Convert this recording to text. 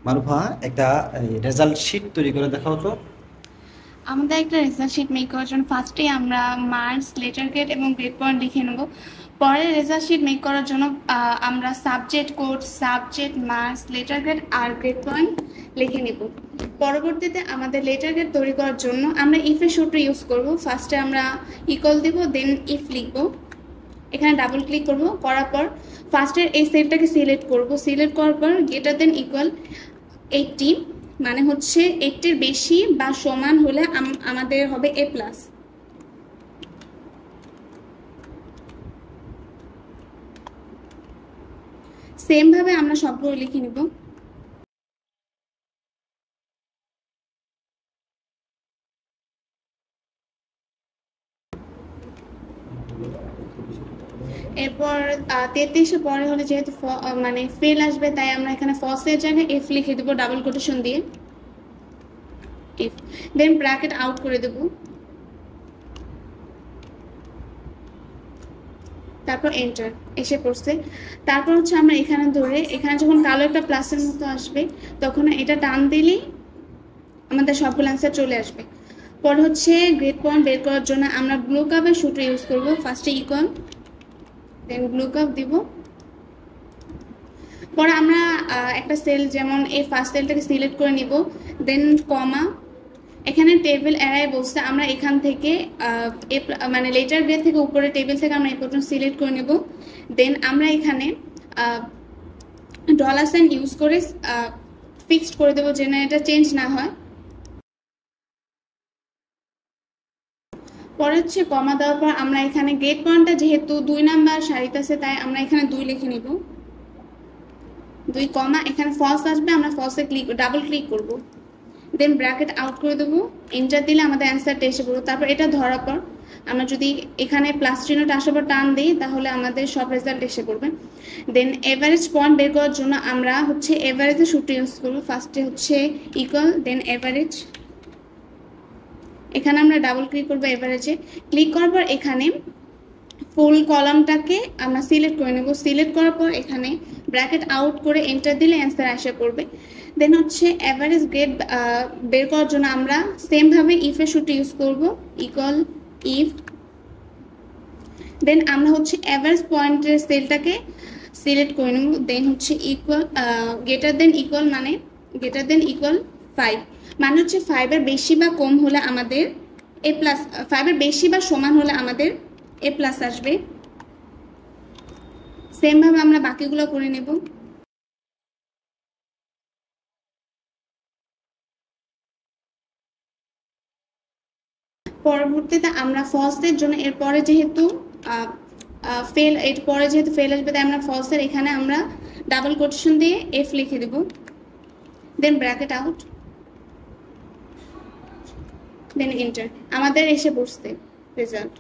মারুফা একটা result sheet তৈরি করে দেখাও তো। আমাদের একটা রেজাল্ট শিট মেক করার জন্য ফার্স্টে আমরা মার্কস, লেটার গ্রেড এবং গ্রেড পয়েন্ট লিখে নেব। পরে রেজাল্ট শিট মেক করার জন্য আমরা subject code, subject, marks, letter grade আর গ্রেড পয়েন্ট লিখে নেব। পরবর্তীতে আমাদের লেটার গ্রেড তৈরি করার জন্য আমরা ইফের সূত্র ইউজ করব। ফার্স্টে আমরা ইকুয়াল দেব, দেন ইফ লিখব। এখানে ডাবল ক্লিক করব, করার পর ফার্স্টের এই সেলটাকে সিলেক্ট করব। সিলেক্ট করার পর গ্রেটার দেন ইকুয়াল 80, মানে হচ্ছে 80-এর বেশি বা সমান হলে আমাদের হবে এ প্লাস। সেম ভাবে আমরা সবগুলো লিখে নিব। এরপর 33-এ পরে হলে যেহেতু মানে ফেল আসবে, তাই আমরা এখানে ফলসের জায়গায় এফ লিখে দেবো ডাবল কোটেশন দিয়ে, ইফ, দেন ব্র্যাকেট আউট করে দেব, তারপর এন্টার। এসে পড়ছে। তারপর হচ্ছে আমরা এখানে ধরে, এখানে যখন কালো একটা প্লাসের মতো আসবে তখন এটা টান দিলেই আমাদের সবগুলো অ্যান্সার চলে আসবে। পরে হচ্ছে গ্রেড পয়েন্ট বের করার জন্য আমরা ব্লু কাপের সূত্র ইউজ করব। ফার্স্টে ইকুয়াল, দেন ব্লু কাপ দিব। পরে আমরা একটা সেল, যেমন এই ফার্স্ট সেলটাকে সিলেক্ট করে নিব, দেন কমা। এখানে টেবিল অ্যারাই বলছে, আমরা এখান থেকে মানে লেটার গ্রেড থেকে উপরে টেবিল থেকে আমরা এই পর্যন্ত সিলেক্ট করে নেব। দেন আমরা এখানে ডলার সাইন ইউজ করে ফিক্সড করে দেবো যেন এটা চেঞ্জ না হয়। পরে হচ্ছে কমা দেওয়ার পর আমরা এখানে গ্রেড পয়েন্টটা যেহেতু 2 নাম্বার সারিতে আছে, তাই আমরা এখানে 2 লিখে নিব। 2 কমা, এখানে ফলস আসবে, আমরা ফলসে ডাবল ক্লিক করব, দেন ব্র্যাকেট আউট করে দেবো। এন্টার দিলে আমাদের অ্যান্সারটা এসে পড়বে। তারপর এটা ধরার পর আমরা যদি এখানে প্লাস চিহ্নটা আসার পর টান দিই তাহলে আমাদের সব রেজাল্ট এসে পড়বে। দেন এভারেজ পয়েন্ট বের করার জন্য আমরা হচ্ছে এভারেজের সূত্র ইউজ করবো। ফার্স্টে হচ্ছে ইকুয়াল, দেন এভারেজ। এখানে আমরা ডাবল ক্লিক করবো এভারেজে। ক্লিক করার পর এখানে ফুল কলামটাকে আমরা সিলেক্ট করে নেব। সিলেক্ট করার পর এখানে ব্র্যাকেট আউট করে এন্টার দিলে অ্যান্সার আসে পড়বে। দেন হচ্ছে অ্যাভারেজ গ্রেড বের করার জন্য আমরা সেমভাবে ইফের সূত্র ইউজ করব, ইকুয়াল ইফ। দেন আমরা হচ্ছে অ্যাভারেজ পয়েন্টের সেলটাকে সিলেক্ট করে নেব। দেন হচ্ছে ইকুয়াল, গ্রেটার দেন ইকুয়াল, মানে গ্রেটার দেন ইকুয়াল 5, মানে হচ্ছে 5-এর বেশি বা কম হলে আমাদের এ প্লাস, 5-এর বেশি বা সমান হলে আমাদের এ প্লাস আসবে। সেম ভাবে আমরা বাকিগুলো করে নেব। পরবর্তীতে আমরা ফলসের জন্য এরপরে যেহেতু ফেল, এরপরে যেহেতু ফেল আসবে, তাই আমরা ফলসের এখানে আমরা ডাবল কোটেশন দিয়ে এফ লিখে দেব, দেন ব্র্যাকেট আউট, দেন এন্টার। আমাদের এসে পড়ছে রেজাল্ট।